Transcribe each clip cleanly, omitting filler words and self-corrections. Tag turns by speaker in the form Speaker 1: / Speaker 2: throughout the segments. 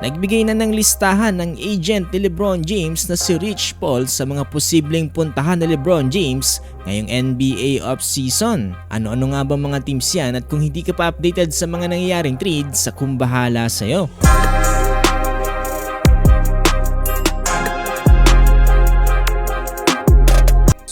Speaker 1: Nagbigay na ng listahan ng agent ni LeBron James na si Rich Paul sa mga posibleng puntahan ni LeBron James ngayong NBA offseason. Ano-ano nga ba mga teams yan, at kung hindi ka pa updated sa mga nangyayaring trades, kung bahala sa'yo.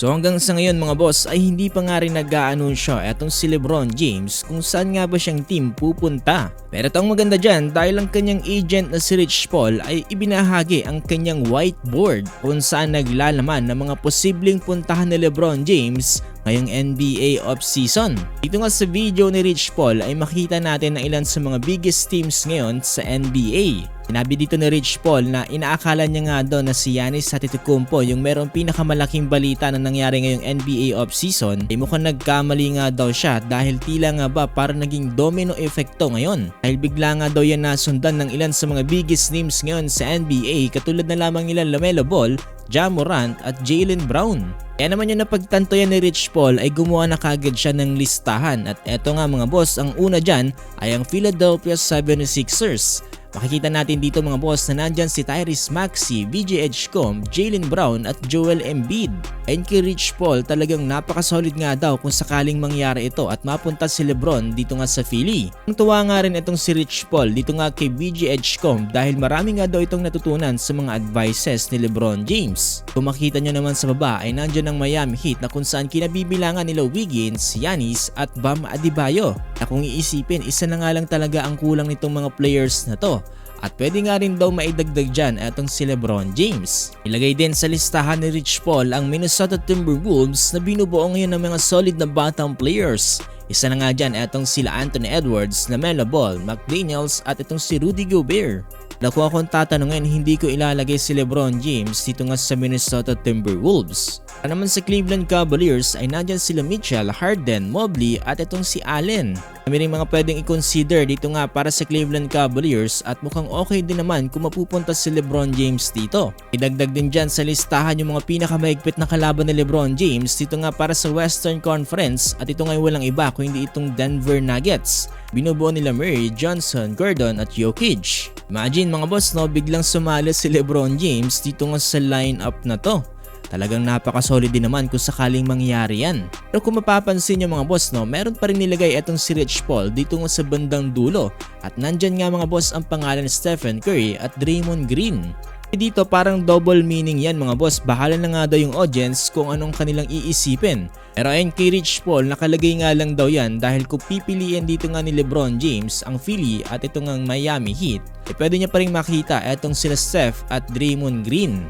Speaker 1: So hanggang sa ngayon mga boss ay hindi pa nga rin nag-aanunsyo etong si LeBron James kung saan nga ba siyang team pupunta. Pero ito ang maganda dyan, dahil ang kanyang agent na si Rich Paul ay ibinahagi ang kanyang whiteboard kung saan naglalaman ng mga posibleng puntahan ni LeBron James ngayong NBA offseason. Dito nga sa video ni Rich Paul ay makita natin na ilan sa mga biggest teams ngayon sa NBA. Sinabi dito ni Rich Paul na inaakala niya nga daw na si Giannis Antetokounmpo yung merong pinakamalaking balita na nangyari ngayong NBA offseason, ay mukhang nagkamali nga daw siya dahil tila nga ba para naging domino efekto ngayon. Dahil bigla nga daw yan nasundan ng ilan sa mga biggest names ngayon sa NBA katulad na lamang nila LaMelo Ball, Ja Morant at Jaylen Brown. Kaya naman yung napagtanto yan ni Rich Paul ay gumawa na kagad siya ng listahan, at eto nga mga boss, ang una dyan ay ang Philadelphia 76ers. Makikita natin dito mga boss na nandyan si Tyrese Maxey, VJ Edgecombe, Jaylen Brown at Joel Embiid. And kay Rich Paul talagang napakasolid nga daw kung sakaling mangyari ito at mapunta si LeBron dito nga sa Philly. Ang tuwa nga rin itong si Rich Paul dito nga kay VJ Edgecombe dahil marami nga daw itong natutunan sa mga advices ni LeBron James. Kung makita nyo naman sa baba ay nandyan ang Miami Heat na kung saan kinabibilangan nila Wiggins, Giannis at Bam Adebayo. Na kung iisipin, isa na nga lang talaga ang kulang nitong mga players na to. At pwede nga rin daw maidagdag dyan etong si LeBron James. Ilagay din sa listahan ni Rich Paul ang Minnesota Timberwolves na binubuo ngayon ng mga solid na batang players. Isa na nga dyan etong sila Anthony Edwards, LaMelo Ball, McDaniels at itong si Rudy Gobert. Kung akong tatanungin, hindi ko ilalagay si LeBron James dito nga sa Minnesota Timberwolves. Para naman sa Cleveland Cavaliers ay nandyan sila Mitchell, Harden, Mobley at itong si Allen. Kami rin mga pwedeng i-consider dito nga para sa Cleveland Cavaliers, at mukhang okay din naman kung mapupunta si LeBron James dito. Idagdag din dyan sa listahan yung mga pinakamahigpit na kalaban ni LeBron James dito nga para sa Western Conference, at ito nga walang iba kundi itong Denver Nuggets. Binubuo nila Murray, Johnson, Gordon at Jokic. Imagine mga boss no, biglang sumali si LeBron James dito nga sa lineup na to. Talagang napaka-solid din naman kung sakaling mangyari yan. Pero kung mapapansin nyo mga boss no, meron pa rin nilagay itong si Rich Paul dito nga sa bandang dulo. At nandyan nga mga boss ang pangalan ni Stephen Curry at Draymond Green. Dito parang double meaning yan mga boss, bahala na nga daw yung audience kung anong kanilang iisipin. Pero ayon kay Rich Paul, nakalagay nga lang daw yan dahil kung pipiliin dito nga ni LeBron James ang Philly at ito nga Miami Heat, pwede niya pa rin makita etong sila Steph at Draymond Green.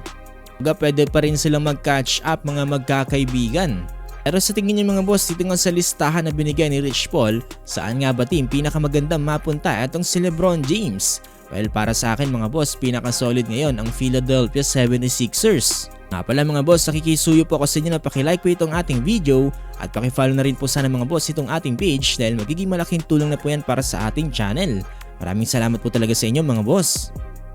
Speaker 1: Pwede pa rin silang mag-catch up mga magkakaibigan. Pero sa tingin niyo mga boss, dito nga sa listahan na binigay ni Rich Paul, saan nga ba team pinakamagandang mapunta etong si LeBron James? Well, para sa akin mga boss, pinaka-solid ngayon ang Philadelphia 76ers. Nga pala mga boss, nakikisuyo po ako sa inyo na pakilike po itong ating video at pakifollow na rin po sana mga boss itong ating page dahil magiging malaking tulong na po yan para sa ating channel. Maraming salamat po talaga sa inyo mga boss.